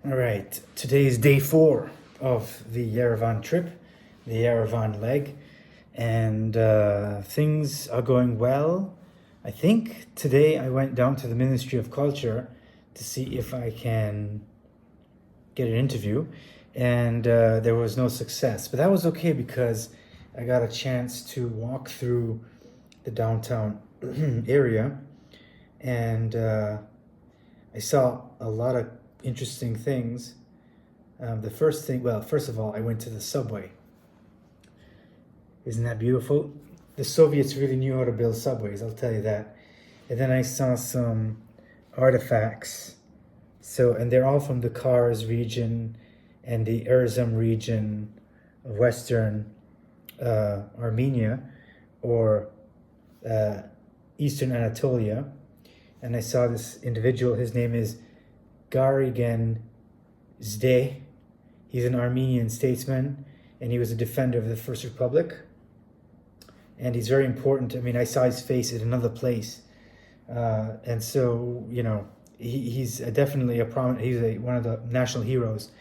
All right, today is day 4 of the Yerevan trip, the Yerevan leg, and things are going well. I think today I went down to the Ministry of Culture to see if I can get an interview, and there was no success. But that was okay because I got a chance to walk through the downtown area, and I saw a lot of interesting things. The first thing, well, first of all, I went to the subway. Isn't that beautiful? The Soviets really knew how to build subways, I'll tell you that. And then I saw some artifacts. And they're all from the Kars region and the Erzurum region of Western Armenia or Eastern Anatolia. And I saw this individual, his name is Garigan Zde. He's an Armenian statesman, and he was a defender of the First Republic. And he's very important. I mean, I saw his face at another place. And so, you know, he's definitely a prominent, one of the national heroes.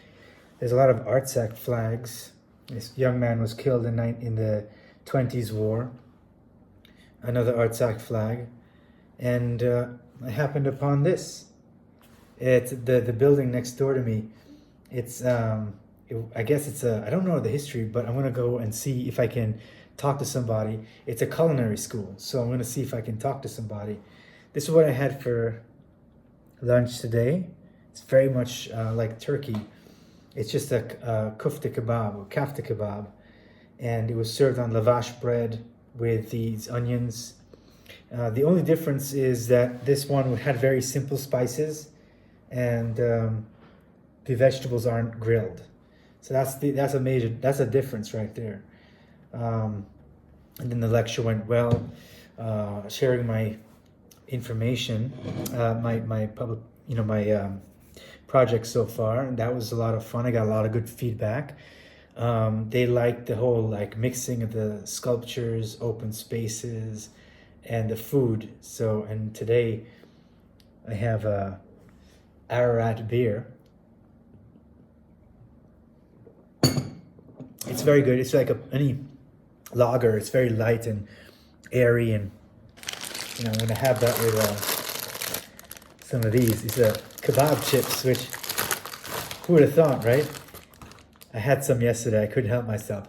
There's a lot of Artsakh flags. This young man was killed in the 20s war. Another Artsakh flag. And I happened upon this. It's the building next door to me. It's I guess it's I don't know the history, but I'm gonna go and see if I can talk to somebody. It's a culinary school, so I'm gonna see if I can talk to somebody. This is what I had for lunch today. It's very much like Turkey. It's just a kufta kebab or kafta kebab, and it was served on lavash bread with these onions. The only difference is that this one had very simple spices, and the vegetables aren't grilled. So that's a difference right there. And then the lecture went well, sharing my information, my public, my project so far, and that was a lot of fun. I got a lot of good feedback. They liked the whole mixing of the sculptures, open spaces, and the food. So, and today I have Ararat beer. It's very good. It's like any lager. It's very light and airy, and I'm gonna have that with some of these. These are kebab chips, which who would have thought, right? I had some yesterday. I couldn't help myself.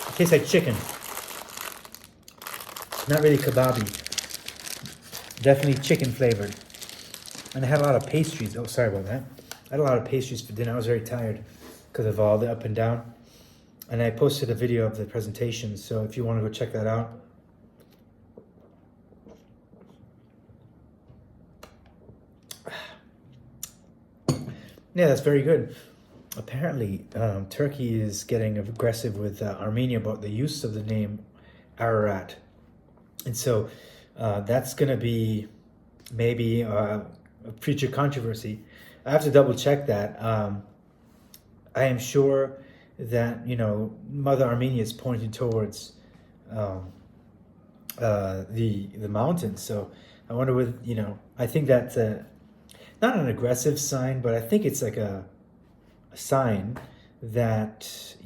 It tastes like chicken. Not really kebabby. Definitely chicken flavored. And I had a lot of pastries. Oh, sorry about that. I had a lot of pastries for dinner. I was very tired because of all the up and down. And I posted a video of the presentation, so if you want to go check that out. Yeah, that's very good. Apparently, Turkey is getting aggressive with Armenia about the use of the name Ararat. And so that's going to be maybe a future controversy. I have to double check that. I am sure that, Mother Armenia is pointing towards the mountains. So I wonder I think that's not an aggressive sign, but I think it's like a sign that,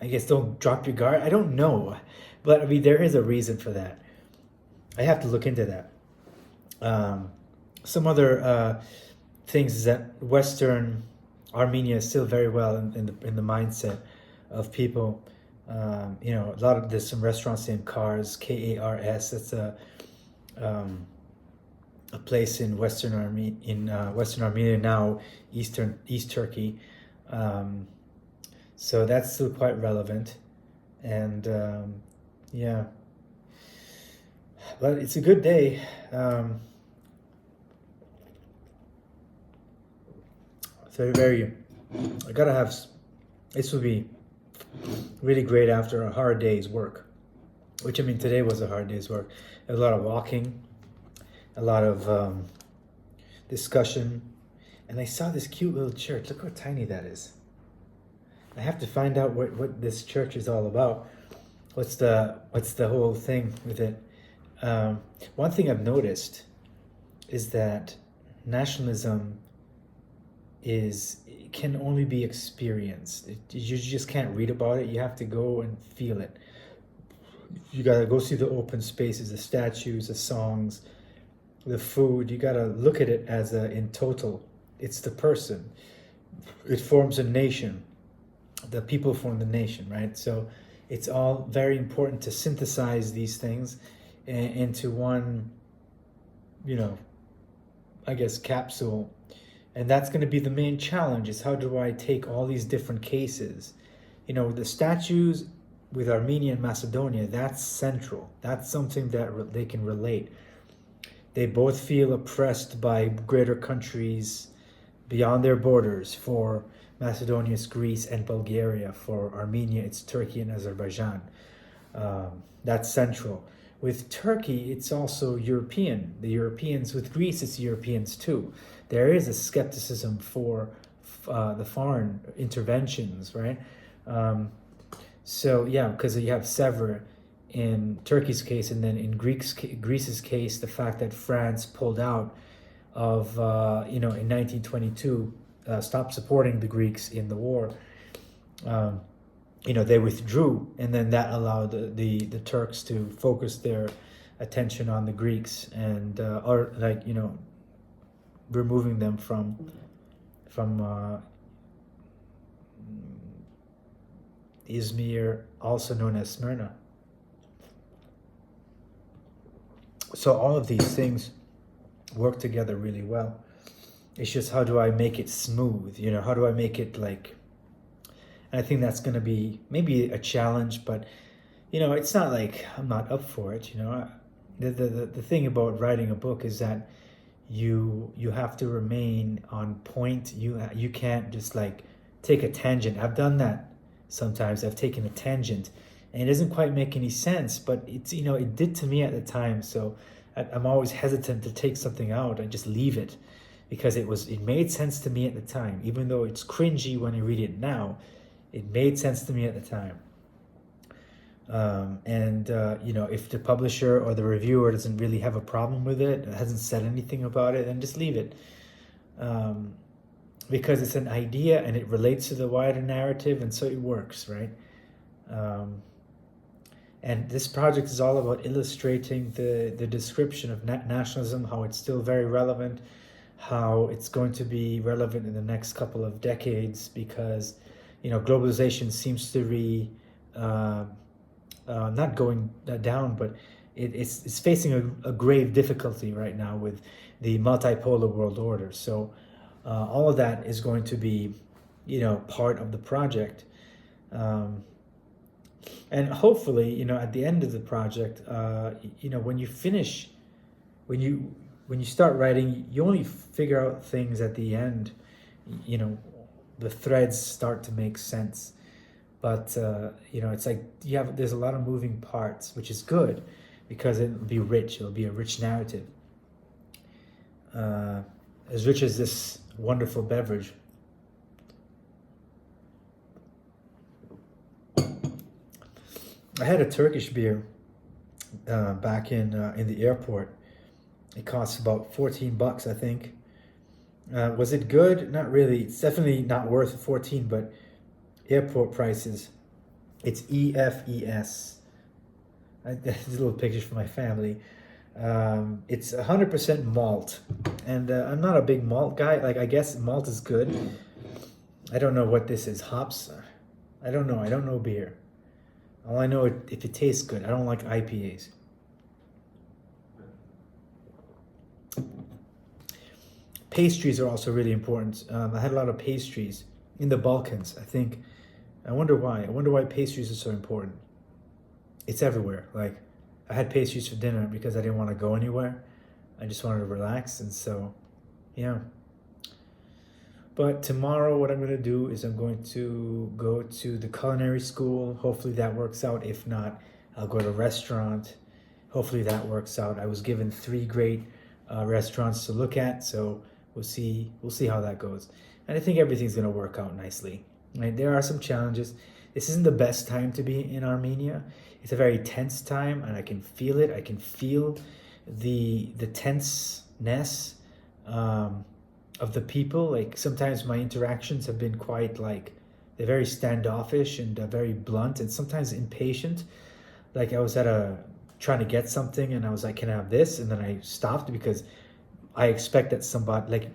I guess don't drop your guard. I don't know. But I mean, there is a reason for that. I have to look into that. Some other things is that Western Armenia is still very well in the mindset of people. There's some restaurants named Kars, Kars. That's a place in Western Armenia now, East Turkey. So that's still quite relevant, and yeah. But it's a good day. I gotta have. This would be really great after a hard day's work, which I mean today was a hard day's work. A lot of walking, a lot of discussion, and I saw this cute little church. Look how tiny that is. I have to find out what this church is all about. What's the whole thing with it? One thing I've noticed is that nationalism can only be experienced. You just can't read about it. You have to go and feel it. You gotta go see the open spaces, the statues, the songs, the food. You gotta look at it as in total. It's the person. It forms a nation. The people form the nation, right? So it's all very important to synthesize these things into one, I guess, capsule. And that's going to be the main challenge, is how do I take all these different cases? The statues with Armenia and Macedonia, that's central. That's something that they can relate. They both feel oppressed by greater countries beyond their borders. For Macedonia, it's Greece and Bulgaria. For Armenia, it's Turkey and Azerbaijan. That's central. With Turkey, it's also European. The Europeans, with Greece, it's Europeans too. There is a skepticism for the foreign interventions, right? So yeah, because you have Sever in Turkey's case, and then in Greece's case, the fact that France pulled out of, in 1922, stopped supporting the Greeks in the war. They withdrew, and then that allowed the Turks to focus their attention on the Greeks and removing them from Izmir, also known as Smyrna. So all of these things work together really well. It's just, how do I make it smooth? How do I make it like... And I think that's going to be maybe a challenge, but, it's not like I'm not up for it. The thing about writing a book is that you have to remain on point. You can't just like take a tangent. I've done that sometimes. I've taken a tangent and it doesn't quite make any sense, but it's, it did to me at the time. So I'm always hesitant to take something out and just leave it, because it made sense to me at the time. Even though it's cringy when you read it now, it made sense to me at the time. If the publisher or the reviewer doesn't really have a problem with it, hasn't said anything about it, then just leave it. Because it's an idea and it relates to the wider narrative, and so it works, right? And this project is all about illustrating the description of nationalism, how it's still very relevant, how it's going to be relevant in the next couple of decades, because globalization seems to be not going down, but it's facing a grave difficulty right now with the multipolar world order. So all of that is going to be, part of the project. And hopefully, at the end of the project, when you finish, when you start writing, you only figure out things at the end, the threads start to make sense. But, it's like there's a lot of moving parts, which is good, because it'll be rich. It'll be a rich narrative. As rich as this wonderful beverage. I had a Turkish beer back in the airport. It costs about $14, I think. Was it good? Not really. It's definitely not worth 14, but airport prices. It's EFES. There's a little picture for my family. It's 100% malt, and I'm not a big malt guy. Like, I guess malt is good. I don't know what this is. Hops? I don't know. I don't know beer. All I know, if it tastes good. I don't like IPAs. Pastries are also really important. I had a lot of pastries in the Balkans, I think. I wonder why. I wonder why pastries are so important. It's everywhere. Like, I had pastries for dinner because I didn't want to go anywhere. I just wanted to relax, and so, yeah. But tomorrow, what I'm going to do is I'm going to go to the culinary school. Hopefully that works out. If not, I'll go to a restaurant. Hopefully that works out. I was given 3 great restaurants to look at, so we'll see how that goes. And I think everything's going to work out nicely. Right? There are some challenges. this isn't the best time to be in Armenia. It's a very tense time, and I can feel it. I can feel the tenseness of the people. Like sometimes my interactions have been quite like, they're very standoffish and very blunt and sometimes impatient. Like I was trying to get something and I was like, can I have this? And then I stopped because I expect that somebody, like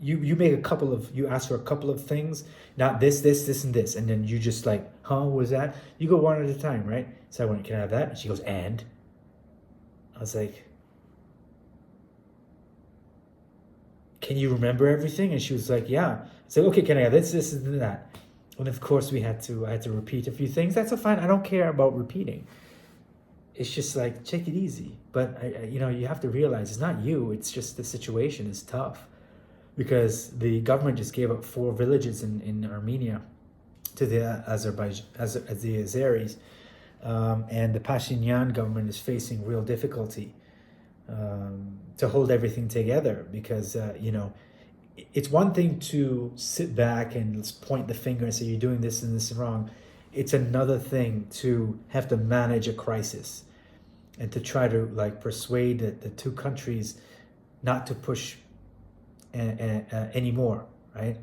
you ask for a couple of things, not this, and this. And then you just like, huh, what was that? You go one at a time, right? So I went, can I have that? And she goes, and? I was like, can you remember everything? And she was like, yeah. I said, okay, can I have this, and that? And of course I had to repeat a few things. That's fine. I don't care about repeating. It's just like, take it easy. But you have to realize it's not you. It's just the situation is tough because the government just gave up 4 villages in Armenia to the Azeris, and the Pashinyan government is facing real difficulty to hold everything together because it's one thing to sit back and point the finger and say you're doing this and this wrong. It's another thing to have to manage a crisis and to try to like persuade the 2 countries not to push anymore, right?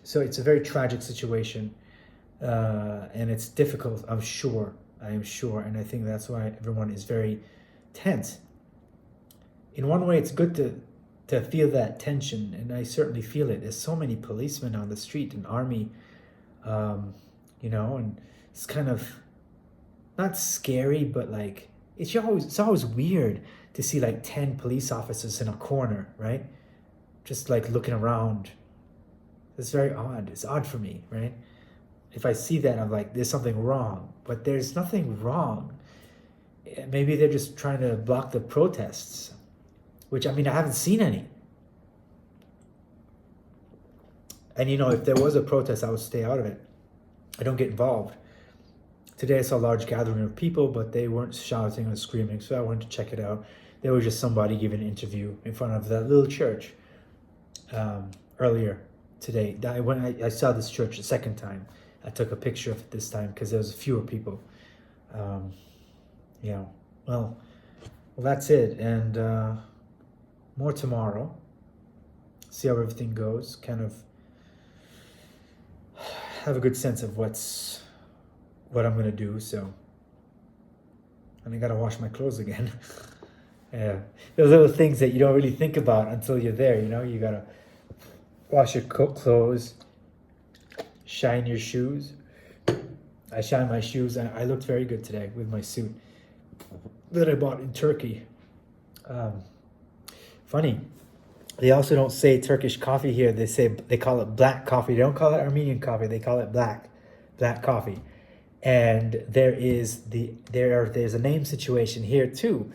So it's a very tragic situation, and it's difficult. I am sure, and I think that's why everyone is very tense. In one way, it's good to feel that tension, and I certainly feel it. There's so many policemen on the street and army, and it's kind of not scary, but like it's always weird to see like 10 police officers in a corner, right? Just like looking around. It's very odd. It's odd for me, right? If I see that, I'm like, there's something wrong, but there's nothing wrong. Maybe they're just trying to block the protests, which I haven't seen any. And if there was a protest, I would stay out of it. I don't get involved. Today I saw a large gathering of people, but they weren't shouting or screaming, so I went to check it out. There was just somebody giving an interview in front of that little church earlier today. When I saw this church a second time, I took a picture of it this time because there was fewer people. Well, that's it, and more tomorrow. See how everything goes. Kind of have a good sense of what I'm gonna do. So, and I gotta wash my clothes again. Yeah, those little things that you don't really think about until you're there. You gotta wash your clothes, shine your shoes. I shined my shoes, and I looked very good today with my suit that I bought in Turkey. Funny, they also don't say Turkish coffee here. They call it black coffee. They don't call it Armenian coffee. They call it black coffee. And there's a name situation here too.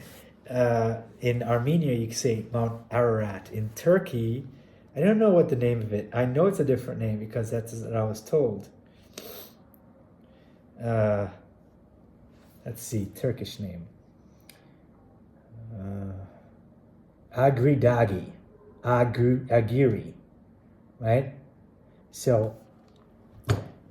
In Armenia, you can say Mount Ararat. In Turkey, I don't know what the name of it. I know it's a different name because that's what I was told. Let's see, Turkish name. Agridagi. Agiri. Right? So,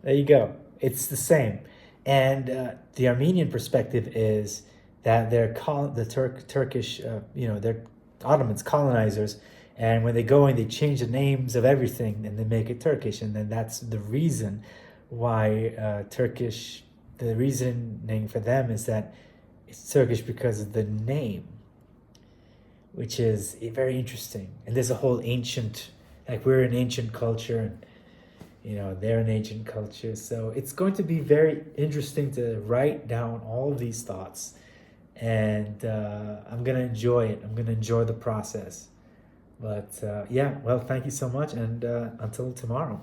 there you go. It's the same. And the Armenian perspective is that they're Turkish, they're Ottomans, colonizers, and when they go in, they change the names of everything and they make it Turkish, and then that's the reason why the reasoning for them is that it's Turkish because of the name, which is very interesting. And there's a whole ancient, like we're an ancient culture, and they're an ancient culture. So it's going to be very interesting to write down all of these thoughts. And I'm going to enjoy it. I'm going to enjoy the process. But well, thank you so much. And until tomorrow.